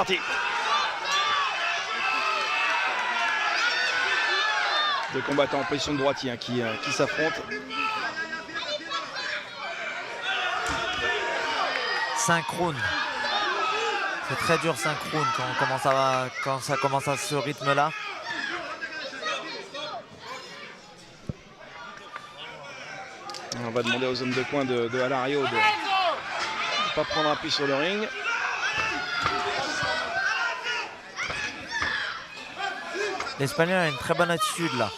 Parti. Deux combattants en position de droitier qui s'affrontent. Synchrone. C'est très dur synchrone quand ça commence à ce rythme-là. On va demander aux hommes de coin de Alario de ne pas prendre appui sur le ring. L'Espagnol a une très bonne attitude là.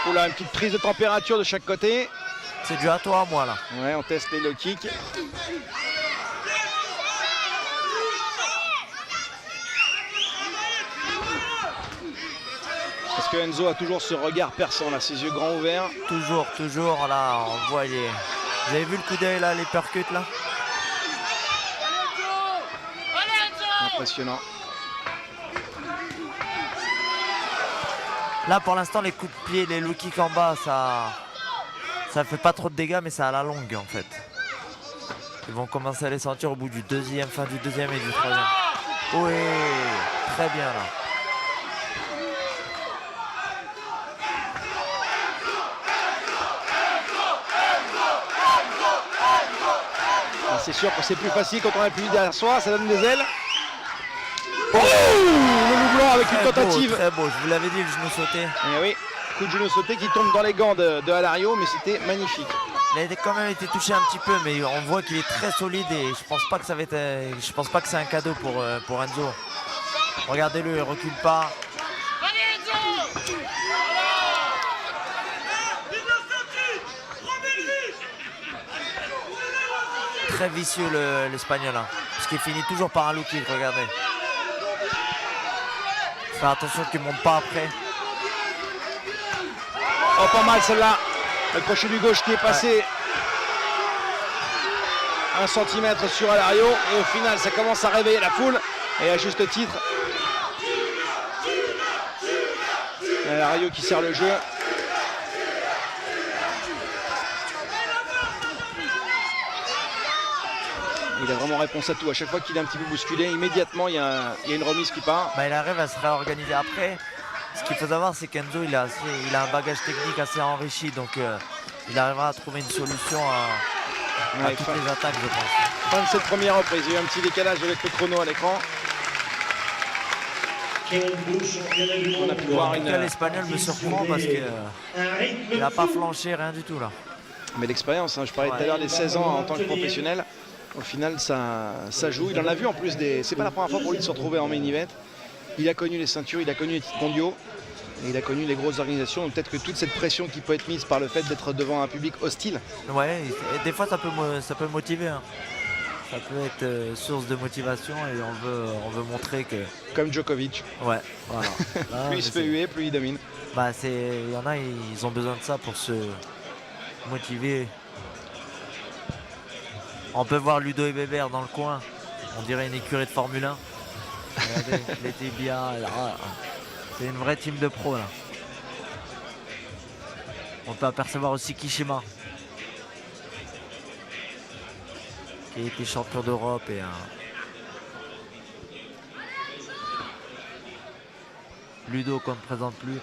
Oula, une petite prise de température de chaque côté. C'est dû à toi, moi là. Ouais, on teste les low kicks. Parce que Enzo a toujours ce regard perçant là, ses yeux grands ouverts. Toujours là, on voit les... Vous avez vu le coup d'œil là, les percutes là? Impressionnant. Là pour l'instant les coups de pied, les low kicks en bas, ça fait pas trop de dégâts, mais c'est à la longue en fait. Ils vont commencer à les sentir au bout du deuxième, fin du deuxième et du troisième. Oui, très bien là. C'est sûr que c'est plus facile quand on a plus derrière soi, ça donne des ailes. Oh, le loup blanc avec une tentative. Très beau, je vous l'avais dit, le genou sauté. Et oui, coup de genou sauté qui tombe dans les gants de Alario, mais c'était magnifique. Il a quand même été touché un petit peu, mais on voit qu'il est très solide et je pense pas que ça va être, je pense pas que c'est un cadeau pour Enzo. Regardez-le, il recule pas. Très vicieux l'Espagnol, hein, parce qu'il finit toujours par un low kick, regardez. Faire attention qu'il ne monte pas après. Oh, pas mal celle-là. Le crochet du gauche qui est passé 1 cm sur Alario. Et au final, ça commence à réveiller la foule. Et à juste titre. Alario qui sert le jeu. Il a vraiment réponse à tout. À chaque fois qu'il est un petit peu bousculé, immédiatement, il y a une remise qui part. Il arrive à se réorganiser après. Ce qu'il faut savoir, c'est qu'Enzo, il a un bagage technique assez enrichi. Donc, il arrivera à trouver une solution à toutes les attaques, je pense. Fin de cette première reprise. Il y a eu un petit décalage avec le chrono à l'écran. On a pu voir l'Espagnol me surprend parce qu'il n'a pas flanché, rien du tout là. Mais l'expérience, hein, je parlais tout à l'heure des 16 ans en tant que professionnel. Au final, ça joue. Il en a vu en plus c'est pas la première fois pour lui de se retrouver en main event. Il a connu les ceintures, il a connu les titres mondiaux. Et il a connu les grosses organisations. Donc peut-être que toute cette pression qui peut être mise par le fait d'être devant un public hostile. Ouais, et des fois ça peut motiver. Hein. Ça peut être source de motivation et on veut montrer que... Comme Djokovic. Ouais, voilà. Là, plus il se fait huer, plus il domine. Il y en a, ils ont besoin de ça pour se motiver. On peut voir Ludo et Weber dans le coin. On dirait une écurie de Formule 1. Regardez, les tibias. C'est une vraie team de pros là. On peut apercevoir aussi Kishima, qui a été champion d'Europe et Ludo qu'on ne présente plus.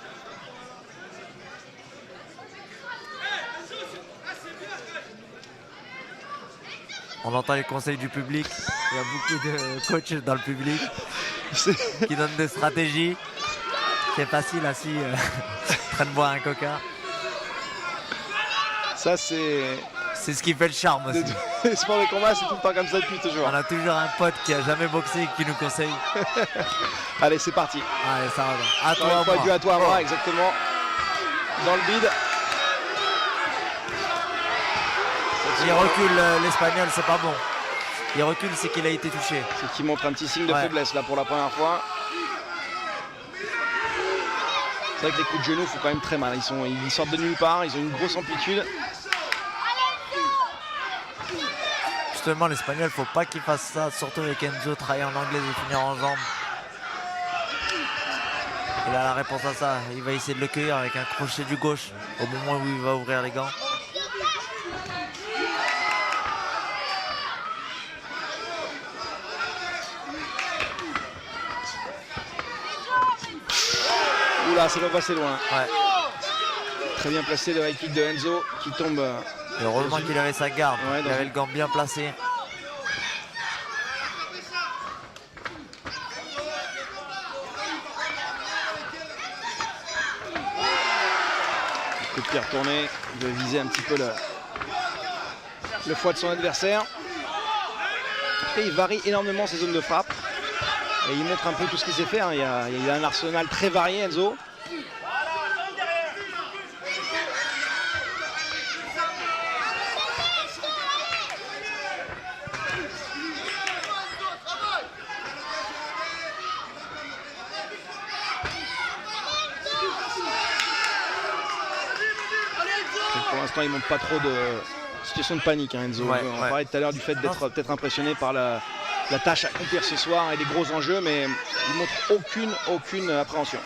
On entend les conseils du public. Il y a beaucoup de coachs dans le public qui donnent des stratégies. C'est facile assis, en train de boire un coca. Ça c'est ce qui fait le charme aussi. Les sports de combat, c'est tout le temps comme ça depuis toujours. On a toujours un pote qui a jamais boxé et qui nous conseille. Allez, c'est parti. Allez, ça va. À toi, moi. Dieu à toi, moi, exactement. Dans le bide. Il recule l'Espagnol, c'est pas bon. Il recule, c'est qu'il a été touché. C'est qu'il montre un petit signe de faiblesse là pour la première fois. C'est vrai que les coups de genoux font quand même très mal. Ils sortent de nulle part, ils ont une grosse amplitude. justement, l'Espagnol, faut pas qu'il fasse ça, surtout avec Enzo, travailler en anglais et finir en jambes. Il a la réponse à ça. Il va essayer de le cueillir avec un crochet du gauche au moment où il va ouvrir les gants. Oula, ça va passer loin. Ouais. Très bien placé le high kick de Enzo qui tombe. Et heureusement qu'il avait sa garde. Ouais, il avait le gant bien placé. Coup de pied retourné. Il veut viser un petit peu le foie de son adversaire. Et il varie énormément ses zones de frappe. Et il montre un peu tout ce qu'il sait faire. Il a un arsenal très varié, Enzo. Pour l'instant, il ne montre pas trop de situation de panique, hein, Enzo. Ouais, On parlait tout à l'heure du fait d'être peut-être impressionné par la tâche à accomplir ce soir et les gros enjeux, mais il ne montre aucune appréhension.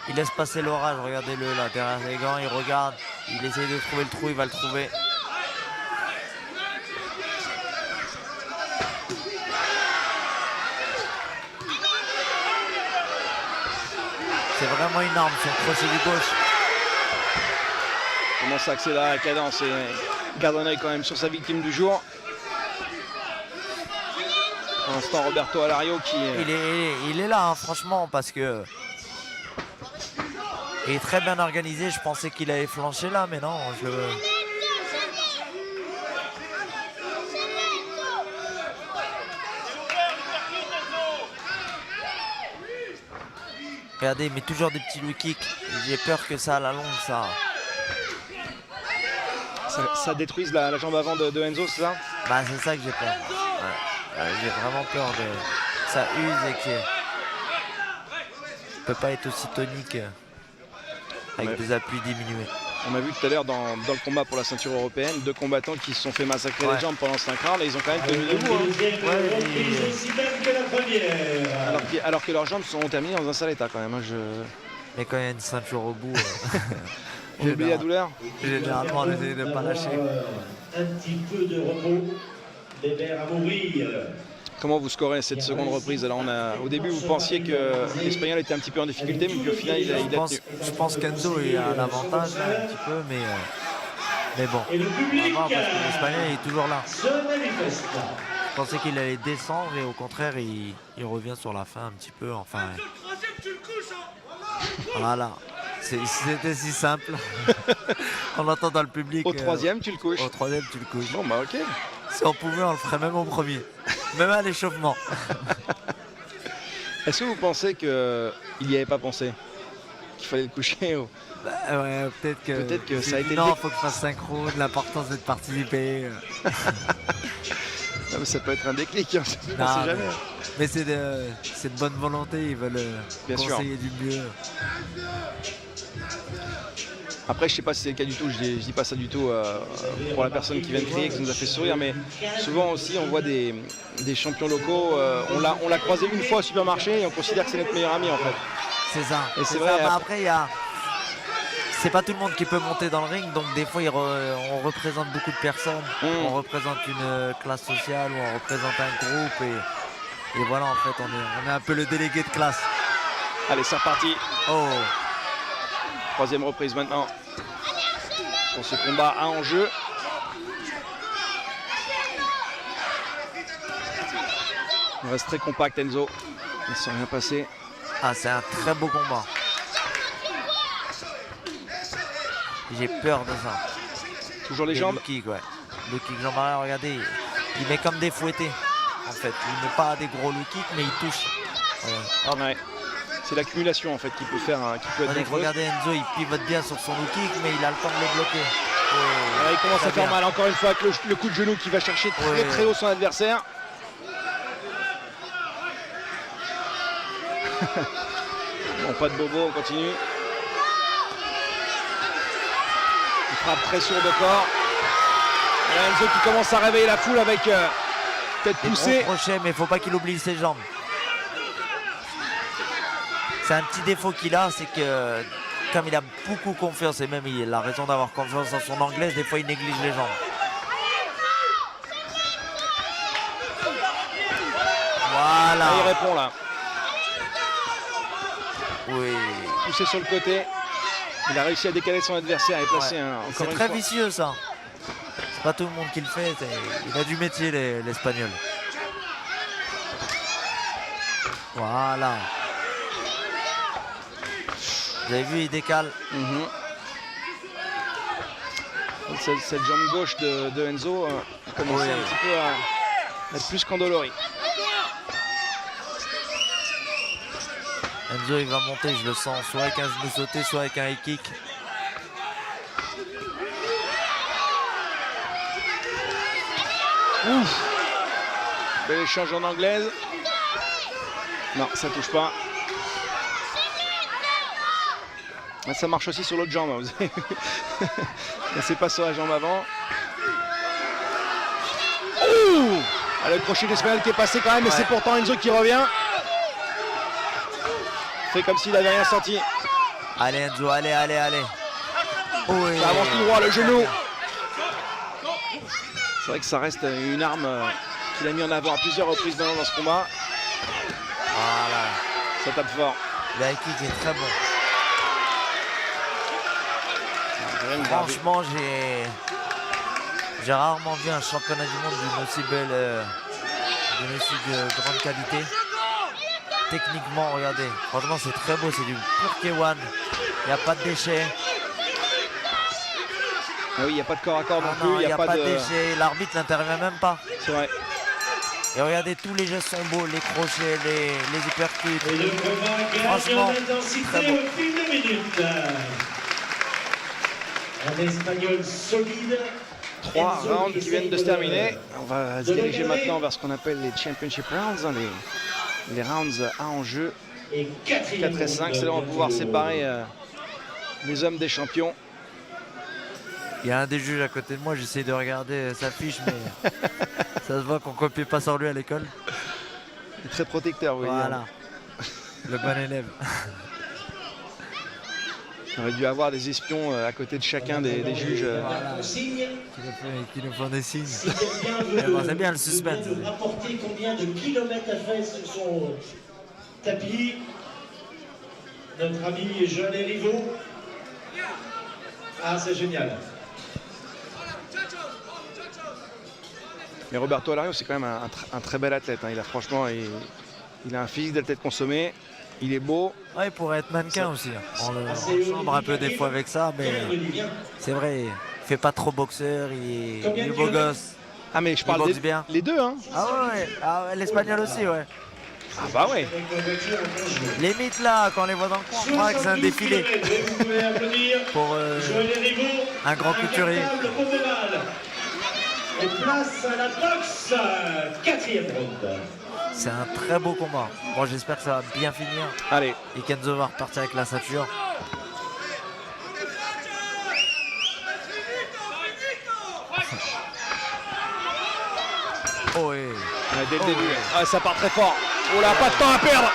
Il laisse passer l'orage, regardez-le là, derrière les gants, il regarde, il essaye de trouver le trou, il va le trouver. C'est vraiment une arme, son crochet du gauche. Il commence à accélérer la cadence et garde un œil quand même sur sa victime du jour. Pour l'instant, Roberto Alario qui... Il est là, hein, franchement, parce que... Il est très bien organisé, je pensais qu'il allait flancher là, mais non, Regardez, il met toujours des petits low kicks. J'ai peur que ça, à la longue, ça détruise la jambe avant de Enzo, c'est ça? Bah, c'est ça que j'ai peur. Ouais. J'ai vraiment peur de... Ça use et que... peut pas être aussi tonique avec des appuis diminués. On a vu tout à l'heure dans le combat pour la ceinture européenne, 2 combattants qui se sont fait massacrer les jambes pendant 5 rounds et ils ont quand même tenu debout. Alors que leurs jambes sont terminées dans un sale état quand même. Hein, Mais quand il y a une ceinture au bout, on oublie la douleur. Généralement, on essaie de ne pas lâcher. Un petit peu de repos, des verres à mourir. Comment vous scorez cette seconde reprise? Alors au début vous pensiez que l'Espagnol était un petit peu en difficulté, mais au final il a tenu. Je pense qu'Enzo est à l'avantage un petit peu, mais bon. Et le public, on va voir parce que l'Espagnol est toujours là. se manifeste. Je pensais qu'il allait descendre et au contraire il revient sur la fin un petit peu. Enfin. Voilà. C'était si simple. On l'entend dans le public. Au troisième tu le couches. Au troisième tu le couches. Bon bah ok. Si on pouvait, on le ferait même au premier. Même à l'échauffement. Est-ce que vous pensez qu'il n'y avait pas pensé? Qu'il fallait le coucher ou... Bah, ouais, peut-être que ça a été... Non, il faut que je fasse synchro, l'importance c'est de participer. Non, mais ça peut être un déclic, hein, on ne sait jamais. Mais c'est de bonne volonté, ils veulent conseiller du mieux. Après, je sais pas si c'est le cas du tout, je dis pas ça du tout pour la personne qui vient de crier, qui nous a fait sourire, mais souvent aussi on voit des champions locaux, on l'a croisé une fois au supermarché et on considère que c'est notre meilleur ami en fait. C'est ça. Et c'est vrai. Bah, après, c'est pas tout le monde qui peut monter dans le ring, donc des fois on représente beaucoup de personnes, on représente une classe sociale ou on représente un groupe et voilà, en fait on est un peu le délégué de classe. Allez, c'est reparti. Oh. Troisième reprise maintenant pour ce combat à enjeu. Il reste très compact Enzo, il ne s'est rien passé. Ah, c'est un très beau combat. J'ai peur de ça. Toujours les jambes. Le kick, ouais. Le kick jambe arrière, regardez, il met comme des fouettés. En fait, il met pas des gros low kicks, mais il touche. Ouais. C'est l'accumulation en fait qui peut faire, qui peut être dangereux. Regardez Enzo, il pivote bien sur son low kick, mais il a le temps de les bloquer. Il commence à faire mal encore une fois avec le coup de genou qui va chercher très haut son adversaire. Bon, pas de bobo, on continue. frappe très sourde au corps. Et là, Enzo qui commence à réveiller la foule avec tête poussée. Crochet, mais il ne faut pas qu'il oublie ses jambes. C'est un petit défaut qu'il a, c'est que comme il a beaucoup confiance, et même il a raison d'avoir confiance en son anglaise, des fois il néglige les jambes. Voilà. Là, il répond là. Oui. Poussé sur le côté. Il a réussi à décaler son adversaire et placer encore une fois. C'est très vicieux ça. C'est pas tout le monde qui le fait. Il a du métier l'Espagnol. Voilà. Vous avez vu, il décale. Cette jambe gauche de Enzo a commencé un petit peu à être plus qu'endolori. Enzo il va monter, je le sens, soit avec un genou sauté, soit avec un high kick. Ouf. Bel échange en anglaise. Non, ça touche pas. Ça marche aussi sur l'autre jambe. Vous avez vu. C'est pas sur la jambe avant. Ouh. Le crochet d'Espagnol qui est passé quand même, mais c'est pourtant Enzo qui revient. Fait comme s'il n'avait rien senti. Allez Enzo, allez, allez, allez. Oui. Ça avance tout droit, le genou. C'est vrai que ça reste une arme qu'il a mis en avant à plusieurs reprises dans ce combat. Voilà. Ça tape fort. Le high kick est très bon. Franchement, j'ai rarement vu un championnat du monde d'une aussi belle, d'une aussi grande qualité. Techniquement, regardez, franchement c'est très beau, c'est du pur K1, il n'y a pas de déchets. Ah oui, il n'y a pas de corps à corps non plus, il n'y a pas de déchets, l'arbitre n'intervient même pas. C'est vrai. Et regardez, tous les gestes sont beaux, les crochets, les hypercuts. Et le combat gagne en intensité au fil de minutes. Un Espagnol solide. 3 rounds qui viennent de se terminer. On va se diriger maintenant vers ce qu'on appelle les Championship Rounds, hein, les rounds à enjeu. 4 et 5, c'est là où on va pouvoir séparer les hommes des champions. Il y a un des juges à côté de moi, j'essaie de regarder sa fiche, mais ça se voit qu'on ne copie pas sur lui à l'école. Il est très protecteur, oui. Voilà, le bon élève. On aurait dû avoir des espions à côté de chacun des juges. Voilà. Qui nous font des signes. Bon, c'est bien le suspense. De rapporter combien de kilomètres a fait sur son tapis notre ami Joël Rivaud. Ah, c'est génial. Mais Roberto Alario, c'est quand même un très bel athlète. Hein. Franchement, il a un physique d'athlète consommé. Il est beau. Ouais, il pourrait être mannequin aussi. On le chambre un peu des fois avec ça, mais c'est vrai, il fait pas trop boxeur, il est beau gosse. Ah mais je parle bien. Les deux, hein. Ah ouais, l'espagnol aussi, ouais. Ah bah ouais. Les mythes là, quand on les voit dans le coin, on croit que c'est un défilé. Pour un grand couturier. Et place à la boxe, 4e round. C'est un très beau combat. Bon, j'espère que ça va bien finir. Allez. Et Kenzo va repartir avec la ceinture. Oh oui. Dès le début. Ah, ça part très fort. Oh là, pas de temps à perdre.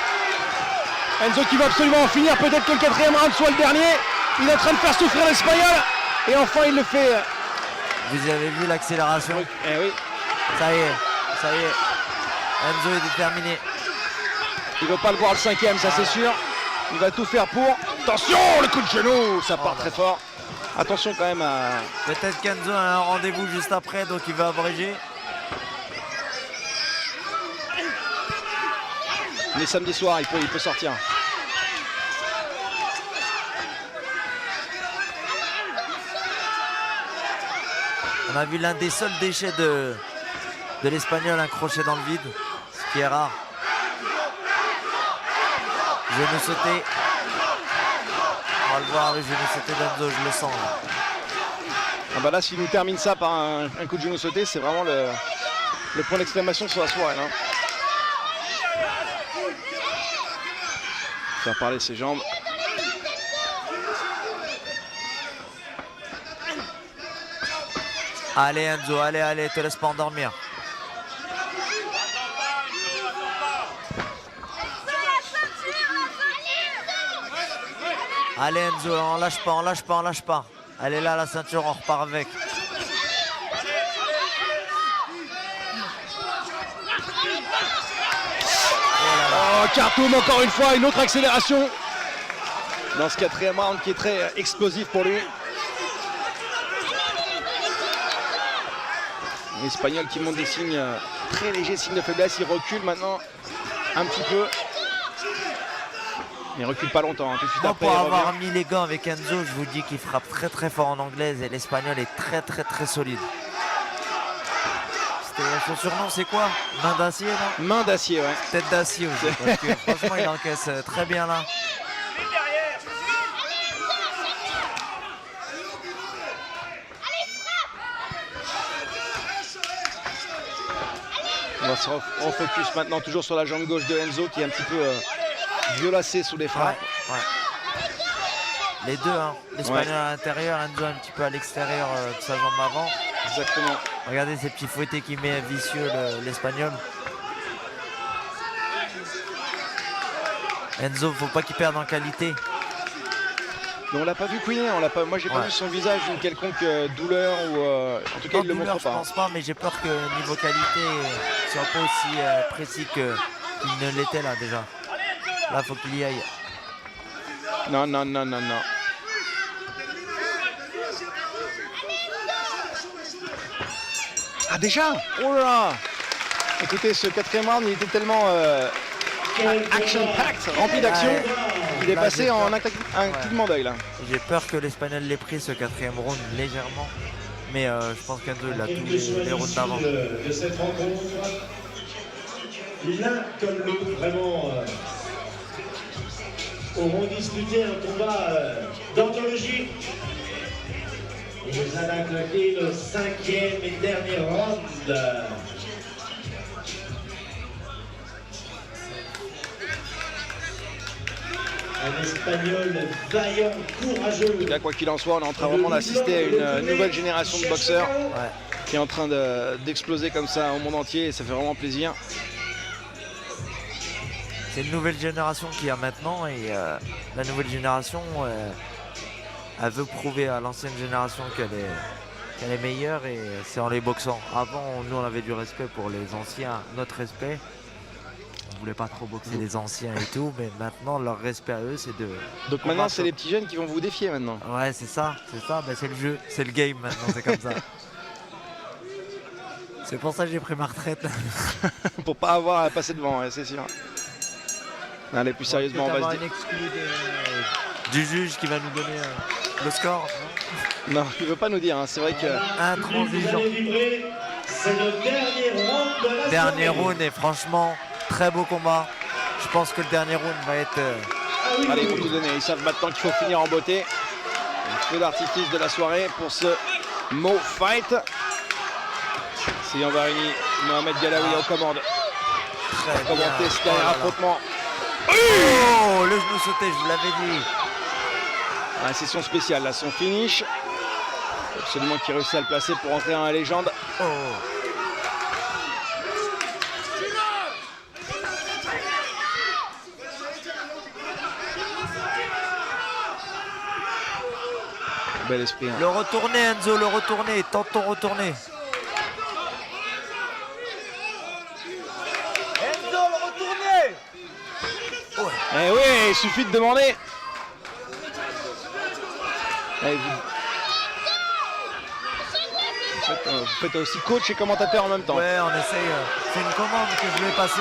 Enzo qui va absolument en finir. Peut-être que le 4e round soit le dernier. Il est en train de faire souffrir l'Espagnol. Et enfin, il le fait. Vous avez vu l'accélération? Eh oui. Ça y est, ça y est. Enzo est déterminé. Il ne veut pas le voir le 5e, ça c'est sûr. Il va tout faire pour. Attention, le coup de genou, ça part très fort. Attention quand même à... Peut-être qu'Enzo a un rendez-vous juste après, donc il va abréger. Mais samedi soir, il peut sortir. On a vu l'un des seuls déchets de l'Espagnol, un crochet dans le vide, ce qui est rare. Genou sauté. On va le voir, le genou sauté d'Enzo, je le sens. Là. Ah bah là, s'il nous termine ça par un coup de genou sauté, c'est vraiment le point d'exclamation sur la soirée. Hein. Faire parler ses jambes. Allez Enzo, allez, te laisse pas endormir. Allez Enzo, on lâche pas. Elle est là la ceinture, on repart avec. Oh, Khartoum encore une fois, une autre accélération dans ce 4e round qui est très explosif pour lui. L'Espagnol qui montre des signes très légers, signes de faiblesse, il recule maintenant un petit peu. Il recule pas longtemps, hein. Tout de suite après, Pour il avoir revient. mis les gants avec Enzo, je vous dis qu'il frappe très fort en anglaise et l'Espagnol est très solide. Son surnom c'est quoi? Main d'acier, non? Main d'acier, ouais. Tête d'acier aussi, parce que franchement il encaisse très bien là. On va se refocus maintenant toujours sur la jambe gauche de Enzo qui est un petit peu violacé sous les frappes. Ouais. Les deux, hein. L'Espagnol à l'intérieur, Enzo un petit peu à l'extérieur de sa jambe avant. Exactement. Regardez ces petits fouettés qu'il met vicieux l'Espagnol. Enzo, faut pas qu'il perde en qualité. Mais on l'a pas vu couiner, moi j'ai pas vu son visage une quelconque douleur ou en tout cas Non, il le douleur, montre pas. je pense pas, mais j'ai peur que niveau qualité, il soit pas aussi précis qu'il ne l'était là déjà. Là, faut qu'il y aille. Non. Ah déjà? Oh là là! Écoutez, ce 4e round, il était tellement action-packed, rempli d'action, il est Là, passé j'ai en peur. un clignement d'œil là. J'ai peur que l'Espagnol l'ait pris ce 4e round légèrement. Mais je pense qu'Enzo il a tous les rounds d'avant. De cette rencontre, l'un comme l'autre vraiment auront disputé un combat d'anthologie. Et nous allons attaquer le 5e et dernier round. Un Espagnol vaillant, courageux. Là, quoi qu'il en soit, on est en train vraiment d'assister à une nouvelle génération de boxeurs qui est en train d'exploser comme ça au monde entier et ça fait vraiment plaisir. C'est une nouvelle génération qu'il y a maintenant et la nouvelle génération, elle veut prouver à l'ancienne génération qu'elle est meilleure et c'est en les boxant. Avant, nous on avait du respect pour les anciens, notre respect. On voulait pas trop boxer les anciens et tout, mais maintenant leur respect à eux c'est de... Donc maintenant c'est les petits jeunes qui vont vous défier maintenant. Ouais c'est ça, ben, c'est le jeu, c'est le game maintenant, c'est comme ça. C'est pour ça que j'ai pris ma retraite. Pour pas avoir à passer devant, ouais, c'est sûr. Allez, plus sérieusement, on va se une dire. exclue du juge qui va nous donner le score. Non, il veut pas nous dire, hein. C'est vrai que... Intransigeant. C'est le dernier round de la Dernier soirée. round et franchement, très beau combat. Je pense que le dernier round va être... Allez, ils vont tout donner. Ils savent maintenant qu'il faut finir en beauté. Le feu d'artifice de la soirée pour ce Mo Fight. C'est Yanvarini, Mohamed Galaoui aux commandes. très bien. Commenter ce dernier Oh là là. affrontement. Oh, le genou sauté, je vous l'avais dit. Ah, c'est son spécial, là, son finish. Absolument qui réussit à le placer pour entrer dans la légende. Oh. Bel esprit. Hein. Le retourné, Enzo, le retourné. Tente ton retourné. Enzo, le retourné. Eh oui, il suffit de demander. Allez, vous faites aussi coach et commentateur en même temps. Ouais, on essaye. C'est une commande que je lui ai passée.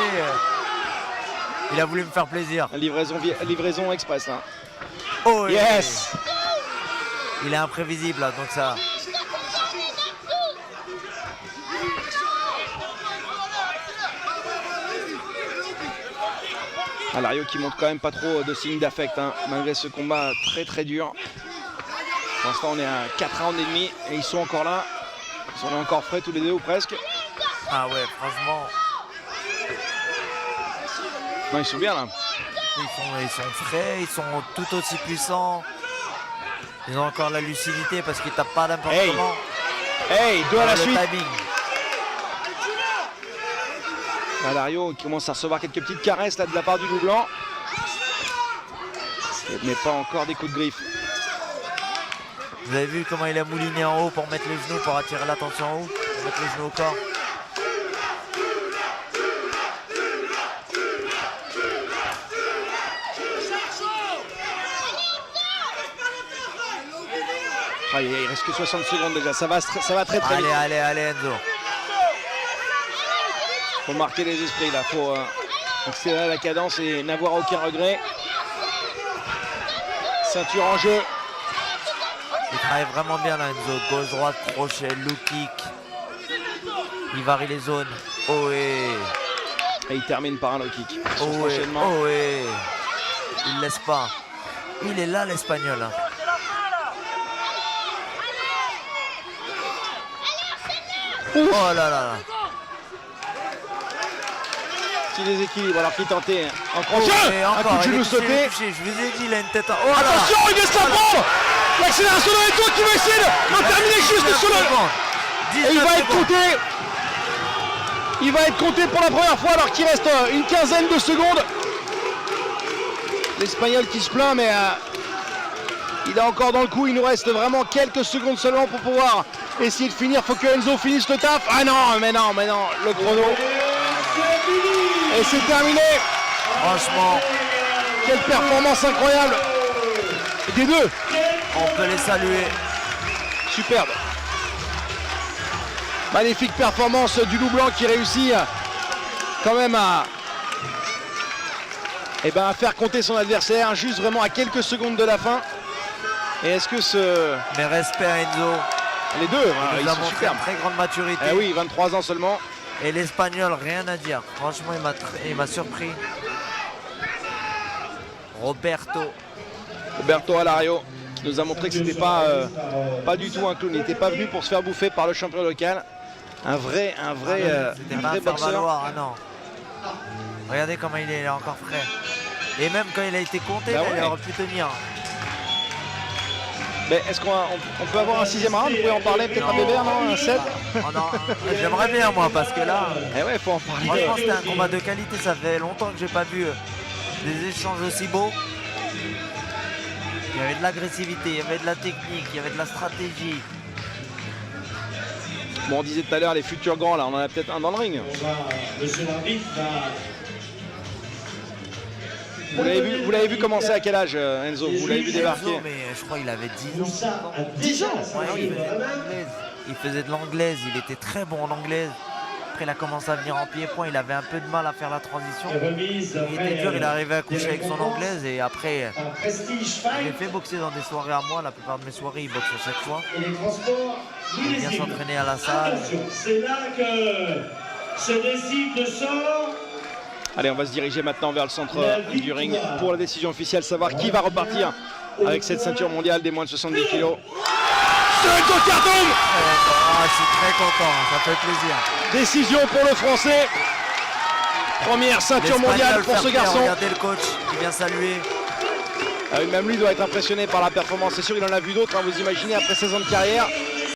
Il a voulu me faire plaisir. Livraison express. Hein. Oh, Yes. Il est imprévisible, là, donc ça... Alario qui montre quand même pas trop de signes d'affect, hein, malgré ce combat très dur. Pour l'instant, on est à 4 rounds et demi et ils sont encore là. Ils sont encore frais tous les deux ou presque. Ah ouais, franchement, Non, ils sont bien là. ils sont frais, ils sont tout aussi puissants. Ils ont encore la lucidité parce qu'ils tapent pas n'importe Hey. comment. Hey, 2 à la le suite. timing. Alario qui commence à recevoir quelques petites caresses là de la part du loup blanc. Mais pas encore des coups de griffe. Vous avez vu comment il a mouliné en haut pour mettre les genoux, pour attirer l'attention en haut, pour mettre les genoux au corps. Ah, il reste que 60 secondes déjà, ça va très très vite. Allez Enzo. Faut marquer les esprits là, faut accélérer la cadence et n'avoir aucun regret. Ceinture en jeu. Il travaille vraiment bien là Enzo. Gauche, droite, crochet, low kick. Il varie les zones. Et il termine par un low kick. Sur cet Il laisse pas. Il est là l'espagnol. Hein. Oh là là. Petit déséquilibre alors qu'il tentait un crochet. Un coup de genou sauté. Je vous ai dit, il a une tête en... Oh là là. Attention, il laisse la prendre. L'accélération de Reto qui va essayer de terminer juste sur le... Et il va être compté. Il va être compté pour la première fois alors qu'il reste une quinzaine de secondes. L'Espagnol qui se plaint mais il est encore dans le coup. Il nous reste vraiment quelques secondes seulement pour pouvoir essayer de finir. Faut que Enzo finisse le taf. Ah non, mais non, le chrono. Et c'est terminé. Franchement, quelle performance incroyable des deux. On peut les saluer. Superbe. Magnifique performance du loup blanc qui réussit quand même à faire compter son adversaire juste vraiment à quelques secondes de la fin. Et est-ce que ce... Mais respect à Enzo. Les deux, ils sont montré superbes. une très grande maturité. Eh oui, 23 ans seulement. Et l'Espagnol, rien à dire. Franchement, il m'a surpris. Roberto Alario qui nous a montré que c'était pas du tout un clown. Il n'était pas venu pour se faire bouffer par le champion local. Un vrai boxeur. Ah non. Regardez comment il est encore frais. Et même quand il a été compté, il aurait pu tenir. Mais est-ce qu'on peut avoir un 6e round? Vous pouvez en parler peut-être à Bébert, non? Un 7? J'aimerais bien moi parce que là. Eh ouais, faut en parler. Franchement, c'était un combat de qualité. Ça fait longtemps que j'ai pas vu des échanges aussi beaux. Il y avait de l'agressivité, il y avait de la technique, il y avait de la stratégie. Bon, on disait tout à l'heure les futurs grands là, on en a peut-être un dans le ring. Monsieur l'arbitre va... Vous l'avez vu commencer à quel âge, Enzo? Vous l'avez vu débarquer? Mais je crois qu'il avait 10 ans. 10 ans. Ouais, il faisait de l'anglaise, il était très bon en anglaise. Après, il a commencé à venir en pied-point, il avait un peu de mal à faire la transition. Il était dur, il arrivait à coucher avec son anglaise et après, j'ai fait boxer dans des soirées à moi. La plupart de mes soirées, il boxe à chaque fois. Il vient s'entraîner à la salle. C'est là que se décide le sort. Allez, on va se diriger maintenant vers le centre du ring pour la décision officielle, savoir qui va repartir avec cette ceinture mondiale des moins de 70 kg. C'est au carton. Je suis très content, ça fait plaisir. Décision pour le Français. Première ceinture mondiale pour ce garçon. Regardez le coach qui vient saluer. Même lui doit être impressionné par la performance. C'est sûr, il en a vu d'autres, hein, vous imaginez, après 16 ans de carrière.